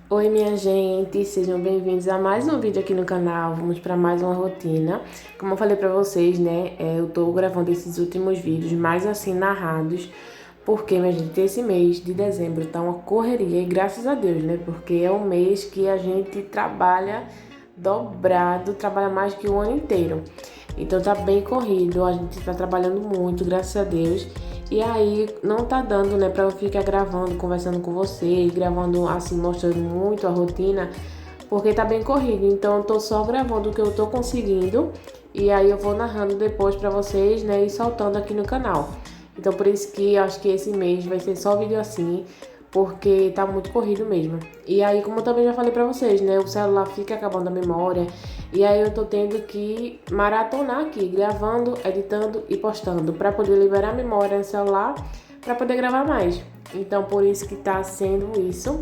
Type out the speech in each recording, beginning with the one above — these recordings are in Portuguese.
Oi, minha gente, sejam bem-vindos a mais um vídeo aqui no canal. Vamos para mais uma rotina. Como eu falei para vocês, né, eu tô gravando esses últimos vídeos mais assim narrados, porque, minha gente, esse mês de dezembro tá uma correria e graças a Deus, né, porque é um mês que a gente trabalha dobrado, trabalha mais que o ano inteiro. Então tá bem corrido, a gente tá trabalhando muito, graças a Deus. E aí não tá dando, né, pra eu ficar gravando, conversando com vocês, gravando assim, mostrando muito a rotina, porque tá bem corrido. Então eu tô só gravando o que eu tô conseguindo e aí eu vou narrando depois pra vocês, né, e soltando aqui no canal. Então por isso que eu acho que esse mês vai ser só vídeo assim, porque tá muito corrido mesmo. E aí, como eu também já falei pra vocês, né, o celular fica acabando a memória, e aí eu tô tendo que maratonar aqui, gravando, editando e postando, pra poder liberar a memória no celular, pra poder gravar mais. Então, por isso que tá sendo isso.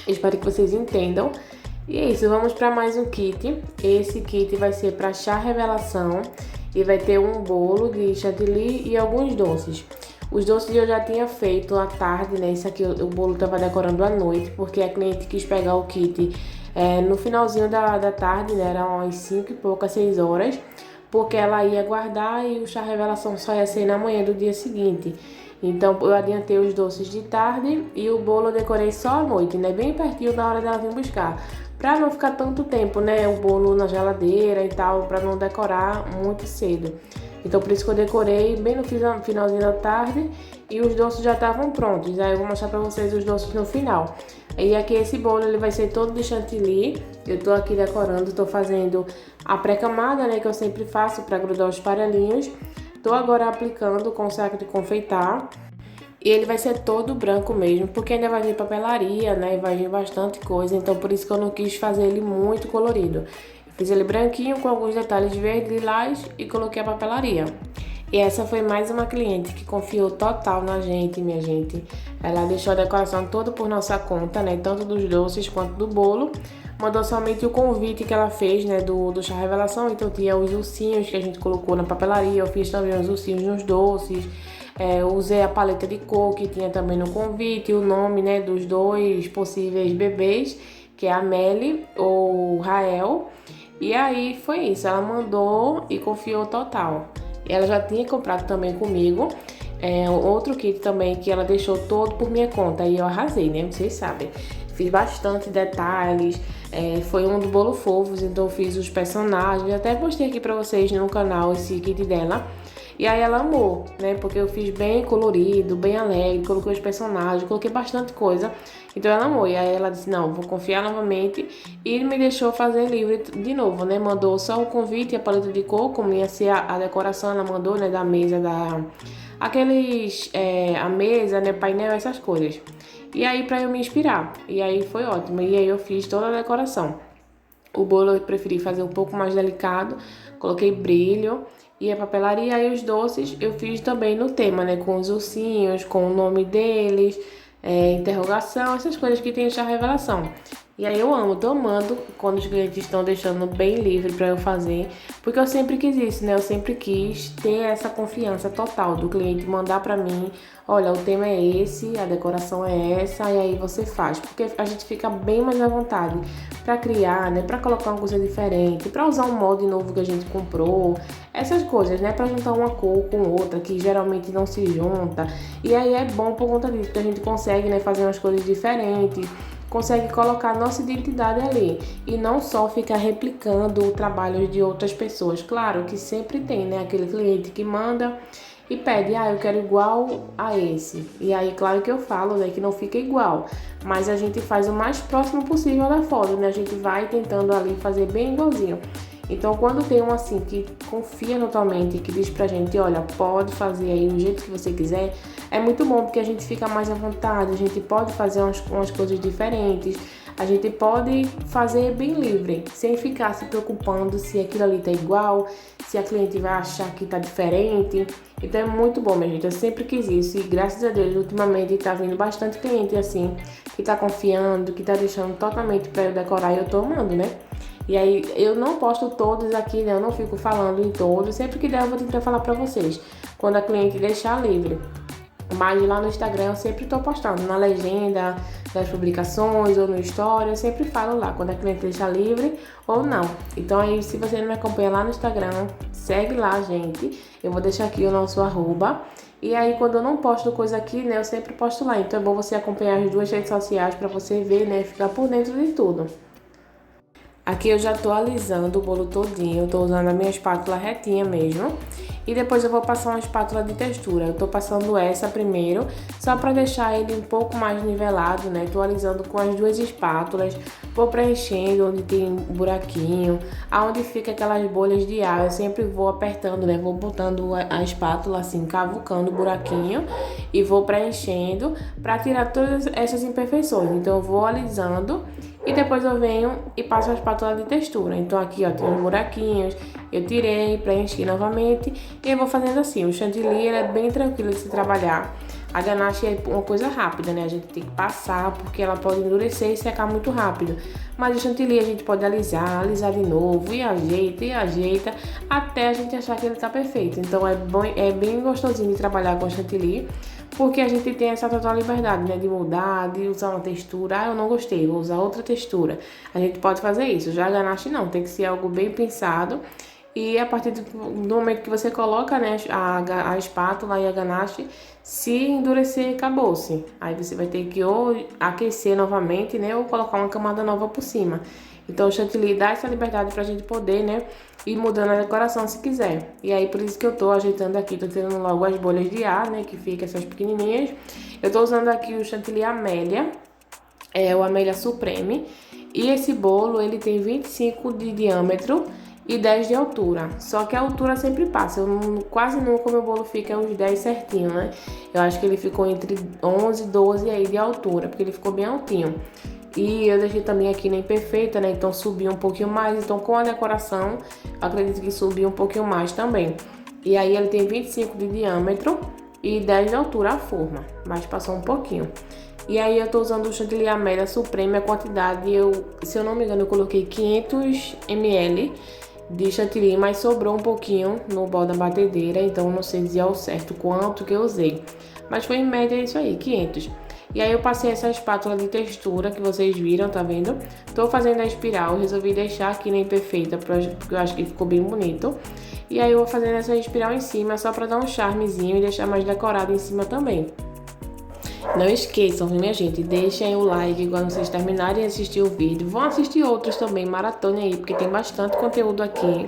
Espero que vocês entendam. E é isso, vamos para mais um kit. Esse kit vai ser para chá revelação e vai ter um bolo de chantilly e alguns doces. Os doces eu já tinha feito à tarde, né? Isso aqui o bolo tava decorando à noite, porque a cliente quis pegar o kit no finalzinho da tarde, né? Eram umas 5 e poucas, 6 horas, porque ela ia guardar e o chá revelação só ia ser na manhã do dia seguinte. Então eu adiantei os doces de tarde e o bolo eu decorei só à noite, né? Bem pertinho da hora dela vir buscar. Pra não ficar tanto tempo, né? O bolo na geladeira e tal, pra não decorar muito cedo. Então por isso que eu decorei bem no finalzinho da tarde e os doces já estavam prontos. Aí eu vou mostrar pra vocês os doces no final. E aqui esse bolo ele vai ser todo de chantilly. Eu tô aqui decorando, tô fazendo a pré-camada, né? Que eu sempre faço pra grudar os farelinhos. Tô agora aplicando com saco de confeitar. E ele vai ser todo branco mesmo, porque ainda vai vir papelaria, né? E vai vir bastante coisa, então por isso que eu não quis fazer ele muito colorido. Eu fiz ele branquinho com alguns detalhes verde, lilás e coloquei a papelaria. E essa foi mais uma cliente que confiou total na gente, minha gente. Ela deixou a decoração toda por nossa conta, né? Tanto dos doces quanto do bolo. Mandou somente o convite que ela fez, né? Do chá revelação. Então tinha os ursinhos que a gente colocou na papelaria. Eu fiz também os ursinhos nos doces. Usei a paleta de cor que tinha também no convite, o nome, né, dos dois possíveis bebês, que é a Melly ou Rael. E aí foi isso, ela mandou e confiou total. Ela já tinha comprado também comigo outro kit também que ela deixou todo por minha conta e eu arrasei, né? Vocês sabem. Fiz bastante detalhes, foi um do Bolo Fofos, então eu fiz os personagens. Até postei aqui pra vocês no canal esse kit dela. E aí ela amou, né? Porque eu fiz bem colorido, bem alegre, coloquei os personagens, coloquei bastante coisa. Então ela amou. E aí ela disse, não, vou confiar novamente. E me deixou fazer livre de novo, né? Mandou só o convite e a paleta de cor, como ia ser a decoração, ela mandou, né? Da mesa, a mesa, né? Painel, essas coisas. E aí pra eu me inspirar. E aí foi ótimo. E aí eu fiz toda a decoração. O bolo eu preferi fazer um pouco mais delicado, coloquei brilho e a papelaria e os doces eu fiz também no tema, né? Com os ursinhos, com o nome deles, interrogação, essas coisas que tem essa revelação. E aí eu amo, tô amando quando os clientes estão deixando bem livre para eu fazer, porque eu sempre quis isso, né? Eu sempre quis ter essa confiança total do cliente mandar para mim, olha, o tema é esse, a decoração é essa, e aí você faz, porque a gente fica bem mais à vontade para criar, né? Para colocar uma coisa diferente, para usar um molde novo que a gente comprou, essas coisas, né? Para juntar uma cor com outra que geralmente não se junta. E aí é bom por conta disso que a gente consegue, né, fazer umas coisas diferentes, consegue colocar nossa identidade ali e não só ficar replicando o trabalho de outras pessoas. Claro que sempre tem, né, aquele cliente que manda e pede, eu quero igual a esse. E aí, claro que eu falo, né, que não fica igual, mas a gente faz o mais próximo possível da foto, né? A gente vai tentando ali fazer bem igualzinho. Então, quando tem um assim que confia totalmente, que diz pra gente, olha, pode fazer aí do jeito que você quiser, é muito bom porque a gente fica mais à vontade, a gente pode fazer umas coisas diferentes, a gente pode fazer bem livre, sem ficar se preocupando se aquilo ali tá igual, se a cliente vai achar que tá diferente. Então é muito bom, minha gente, eu sempre quis isso e graças a Deus, ultimamente tá vindo bastante cliente assim, que tá confiando, que tá deixando totalmente pra eu decorar e eu tô amando, né? E aí, eu não posto todos aqui, né? Eu não fico falando em todos. Sempre que der, eu vou tentar falar pra vocês. Quando a cliente deixar livre. Mas lá no Instagram eu sempre tô postando na legenda, nas publicações ou no story, eu sempre falo lá quando a cliente deixa livre ou não. Então aí, se você não me acompanha lá no Instagram, segue lá, gente. Eu vou deixar aqui o nosso arroba. E aí, quando eu não posto coisa aqui, né, eu sempre posto lá. Então é bom você acompanhar as duas redes sociais para você ver, né, ficar por dentro de tudo. Aqui eu já tô alisando o bolo todinho, eu tô usando a minha espátula retinha mesmo. E depois eu vou passar uma espátula de textura. Eu tô passando essa primeiro, só pra deixar ele um pouco mais nivelado, né? Tô alisando com as duas espátulas, vou preenchendo onde tem buraquinho, aonde fica aquelas bolhas de ar. Eu sempre vou apertando, né? Vou botando a espátula assim, cavucando o buraquinho e vou preenchendo pra tirar todas essas imperfeições. Então eu vou alisando e depois eu venho e passo a espátula de textura. Então aqui, ó, tem uns buraquinhos, eu tirei, preenchi novamente e eu vou fazendo assim. O chantilly, ele é bem tranquilo de se trabalhar. A ganache é uma coisa rápida, né? A gente tem que passar porque ela pode endurecer e secar muito rápido. Mas o chantilly a gente pode alisar, alisar de novo e ajeita até a gente achar que ele tá perfeito. Então é bom, é bem gostosinho de trabalhar com chantilly. Porque a gente tem essa total liberdade, né? De mudar, de usar uma textura. Ah, eu não gostei, vou usar outra textura. A gente pode fazer isso. Já a ganache não, tem que ser algo bem pensado. E a partir do momento que você coloca, né, a espátula e a ganache, se endurecer, acabou-se. Aí você vai ter que ou aquecer novamente, né, ou colocar uma camada nova por cima. Então o chantilly dá essa liberdade pra gente poder, né, ir mudando a decoração se quiser. E aí por isso que eu tô ajeitando aqui, tô tirando logo as bolhas de ar, né, que fica essas pequenininhas. Eu tô usando aqui o chantilly Amélia, é o Amélia Supreme. E esse bolo, ele tem 25 de diâmetro e 10 de altura. Só que a altura sempre passa. Quase nunca o meu bolo fica uns 10 certinho, né? Eu acho que ele ficou entre 11 e 12 aí de altura, porque ele ficou bem altinho. E eu deixei também aqui na imperfeita, né? Então subiu um pouquinho mais. Então com a decoração, acredito que subiu um pouquinho mais também. E aí ele tem 25 de diâmetro e 10 de altura a forma, mas passou um pouquinho. E aí eu tô usando o chantilly Amélia Supreme, a quantidade, se eu não me engano, eu coloquei 500 ml de chantilly, mas sobrou um pouquinho no bol da batedeira, então eu não sei dizer ao certo quanto que eu usei. Mas foi em média isso aí, 500. E aí eu passei essa espátula de textura que vocês viram, tá vendo? Tô fazendo a espiral, resolvi deixar aqui na imperfeita, porque eu acho que ficou bem bonito. E aí eu vou fazendo essa espiral em cima, só pra dar um charmezinho e deixar mais decorado em cima também. Não esqueçam, viu, minha gente? Deixem o like quando vocês terminarem de assistir o vídeo. Vão assistir outros também, maratona aí, porque tem bastante conteúdo aqui.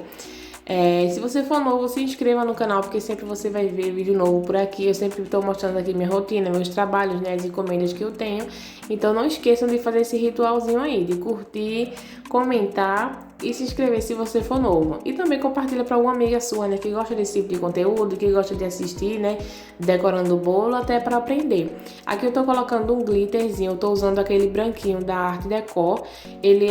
Se você for novo, se inscreva no canal, porque sempre você vai ver vídeo novo por aqui. Eu sempre estou mostrando aqui minha rotina, meus trabalhos, né, as encomendas que eu tenho. Então não esqueçam de fazer esse ritualzinho aí, de curtir, comentar e se inscrever se você for novo. E também compartilha para alguma amiga sua, né, que gosta desse tipo de conteúdo, que gosta de assistir, né, decorando o bolo, até para aprender. Aqui eu tô colocando um glitterzinho, eu tô usando aquele branquinho da Arte Decor. Ele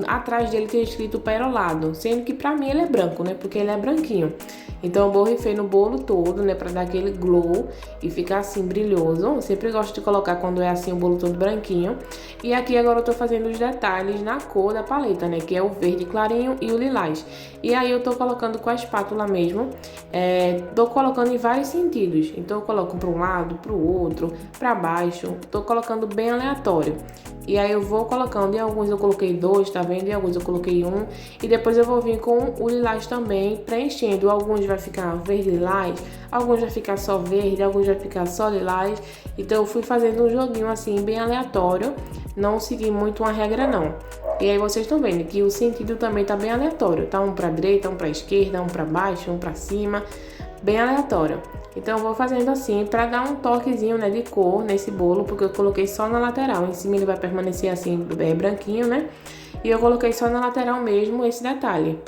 atrás dele tem escrito perolado, sendo que para mim ele é branco, né, porque ele é branquinho. Então eu borrifei no bolo todo, né, para dar aquele glow e ficar assim brilhoso. Eu sempre gosto de colocar quando é assim o bolo todo branquinho. E aqui agora eu tô fazendo os detalhes na cor da paleta, né, que é o verde clarinho e o lilás. E aí eu tô colocando com a espátula mesmo, tô colocando em vários sentidos. Então eu coloco para um lado, para o outro, para baixo, tô colocando bem aleatório. E aí eu vou colocando, em alguns eu coloquei dois, tá vendo? Em alguns eu coloquei um. E depois eu vou vir com o lilás também, preenchendo. Alguns vai ficar verde lilás, alguns vai ficar só verde, alguns vai ficar só lilás. Então eu fui fazendo um joguinho assim, bem aleatório. Não segui muito uma regra não. E aí vocês estão vendo que o sentido também tá bem aleatório. Tá um pra direita, um pra esquerda, um pra baixo, um pra cima. Bem aleatório. Então eu vou fazendo assim para dar um toquezinho, né, de cor nesse bolo, porque eu coloquei só na lateral. Em cima ele vai permanecer assim, branquinho, né? E eu coloquei só na lateral mesmo esse detalhe.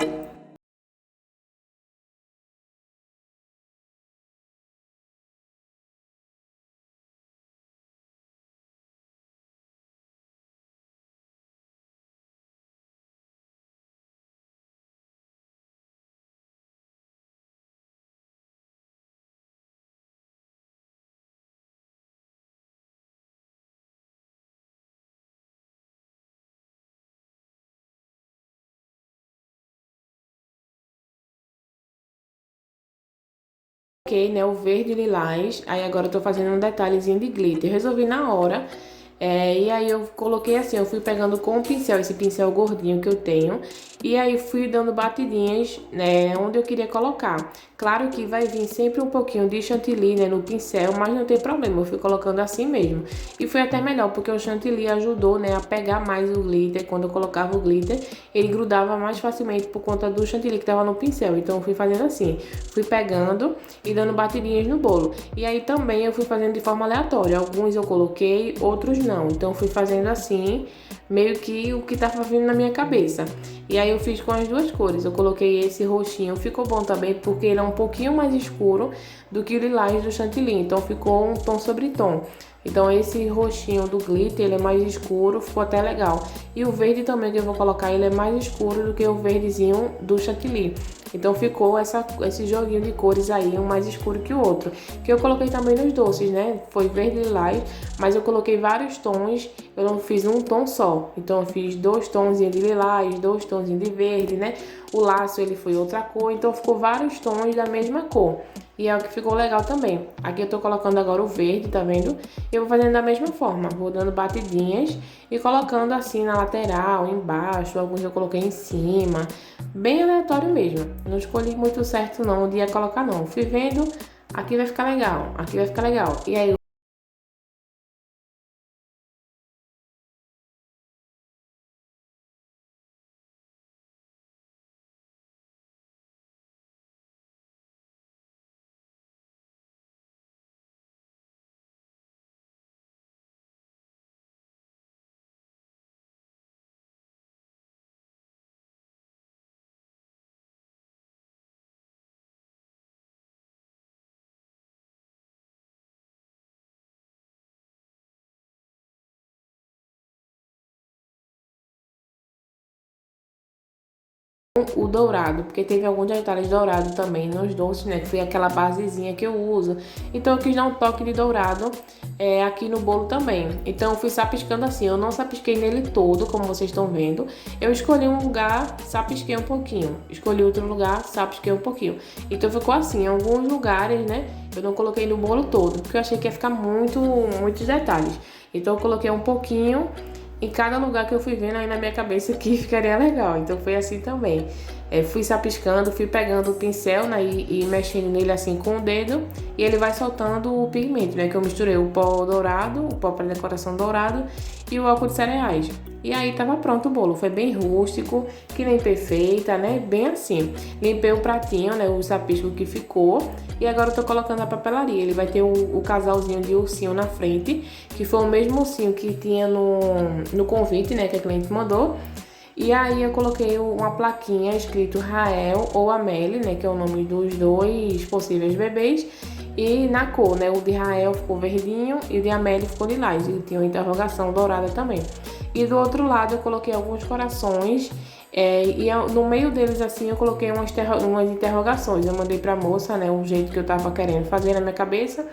Coloquei, né, o verde e lilás. Aí agora eu tô fazendo um detalhezinho de glitter. Resolvi na hora E aí eu coloquei assim, eu fui pegando com o pincel, esse pincel gordinho que eu tenho, e aí fui dando batidinhas, né, onde eu queria colocar. Claro que vai vir sempre um pouquinho de chantilly, né, no pincel, mas não tem problema, eu fui colocando assim mesmo. E foi até melhor, porque o chantilly ajudou, né, a pegar mais o glitter. Quando eu colocava o glitter, ele grudava mais facilmente por conta do chantilly que tava no pincel. Então eu fui fazendo assim, fui pegando e dando batidinhas no bolo. E aí também eu fui fazendo de forma aleatória, alguns eu coloquei, outros não. Então eu fui fazendo assim, meio que o que tava vindo na minha cabeça. E aí eu fiz com as duas cores. Eu coloquei esse roxinho, ficou bom também porque ele é um pouquinho mais escuro do que o lilás do chantilly, então ficou um tom sobre tom. Então esse roxinho do glitter, ele é mais escuro, ficou até legal. E o verde também que eu vou colocar, ele é mais escuro do que o verdezinho do chantilly. Então ficou esse joguinho de cores aí, um mais escuro que o outro. Que eu coloquei também nos doces, né? Foi verde e lilás, mas eu coloquei vários tons, eu não fiz um tom só. Então eu fiz 2 tons de lilás, 2 tons de verde, né? O laço ele foi outra cor, então ficou vários tons da mesma cor. E é o que ficou legal também. Aqui eu tô colocando agora o verde, tá vendo? Eu vou fazendo da mesma forma, vou dando batidinhas e colocando assim na lateral, embaixo, alguns eu coloquei em cima. Bem aleatório mesmo. Não escolhi muito certo não, onde ia colocar não. Fui vendo, aqui vai ficar legal, aqui vai ficar legal. E aí o dourado, porque teve alguns detalhes dourados também nos doces, né? Que foi aquela basezinha que eu uso. Então eu quis dar um toque de dourado aqui no bolo também. Então eu fui sapiscando assim, eu não sapisquei nele todo, como vocês estão vendo. Eu escolhi um lugar, sapisquei um pouquinho. Escolhi outro lugar, sapisquei um pouquinho. Então ficou assim, em alguns lugares, né? Eu não coloquei no bolo todo, porque eu achei que ia ficar muitos detalhes. Então eu coloquei um pouquinho em cada lugar que eu fui vendo aí na minha cabeça que ficaria legal. Então foi assim também. Fui sapiscando, fui pegando o pincel, né, e mexendo nele assim com o dedo, e ele vai soltando o pigmento, né, que eu misturei o pó dourado, o pó para decoração dourado e o álcool de cereais. E aí tava pronto o bolo, foi bem rústico, que nem perfeita, né, bem assim. Limpei o pratinho, né, o sapisco que ficou, e agora eu tô colocando a papelaria. Ele vai ter o casalzinho de ursinho na frente, que foi o mesmo ursinho que tinha no convite, né, que a cliente mandou. E aí eu coloquei uma plaquinha escrito Rael ou Amélie, né, que é o nome dos dois possíveis bebês. E na cor, né, o de Rael ficou verdinho e o de Amélie ficou lilás. E tinha uma interrogação dourada também. E do outro lado eu coloquei alguns corações. No meio deles assim eu coloquei umas interrogações. Eu mandei pra moça, né, o jeito que eu tava querendo fazer na minha cabeça.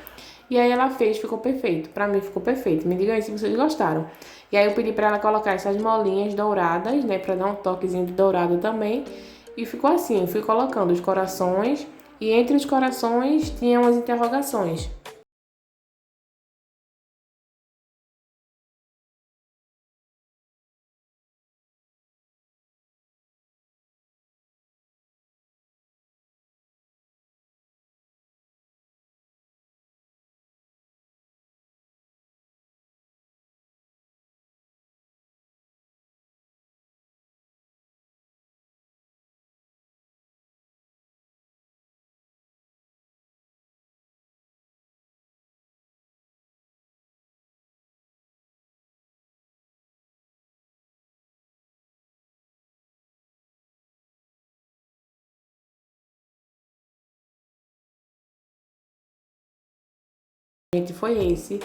E aí ela fez, ficou perfeito. Pra mim ficou perfeito. Me digam aí se vocês gostaram. E aí eu pedi pra ela colocar essas molinhas douradas, né, pra dar um toquezinho de dourado também. E ficou assim, eu fui colocando os corações e entre os corações tinham as interrogações. Gente, foi esse.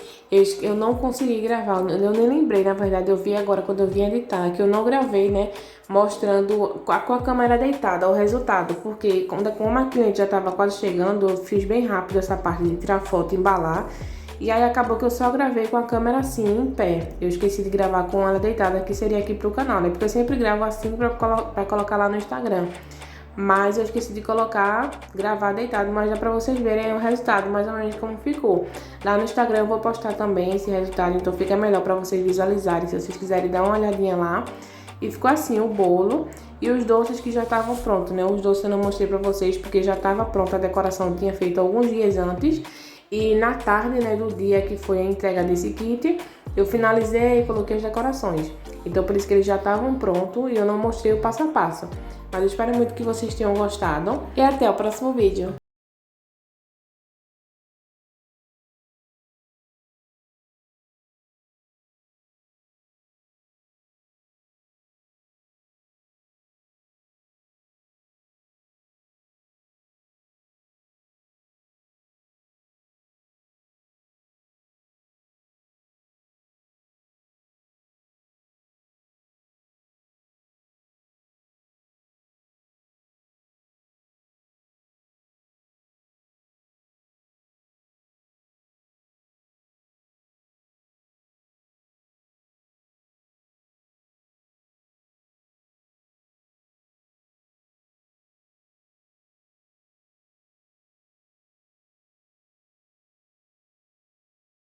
Eu não consegui gravar, eu nem lembrei, na verdade, eu vi agora quando eu vim editar, que eu não gravei, né, mostrando com a câmera deitada o resultado, porque como a cliente já estava quase chegando, eu fiz bem rápido essa parte de tirar foto e embalar, e aí acabou que eu só gravei com a câmera assim, em pé. Eu esqueci de gravar com ela deitada, que seria aqui pro canal, né, porque eu sempre gravo assim pra colocar lá no Instagram. mas eu esqueci de colocar, gravar deitado, mas dá pra vocês verem aí o resultado, mais ou menos como ficou. Lá no Instagram eu vou postar também esse resultado, então fica melhor pra vocês visualizarem, se vocês quiserem dar uma olhadinha lá. E ficou assim o bolo e os doces que já estavam prontos, né? Os doces eu não mostrei pra vocês porque já estava pronta a decoração, eu tinha feito alguns dias antes. E na tarde, né, do dia que foi a entrega desse kit, eu finalizei e coloquei as decorações. Então por isso que eles já estavam prontos e eu não mostrei o passo a passo. Mas eu espero muito que vocês tenham gostado e até o próximo vídeo.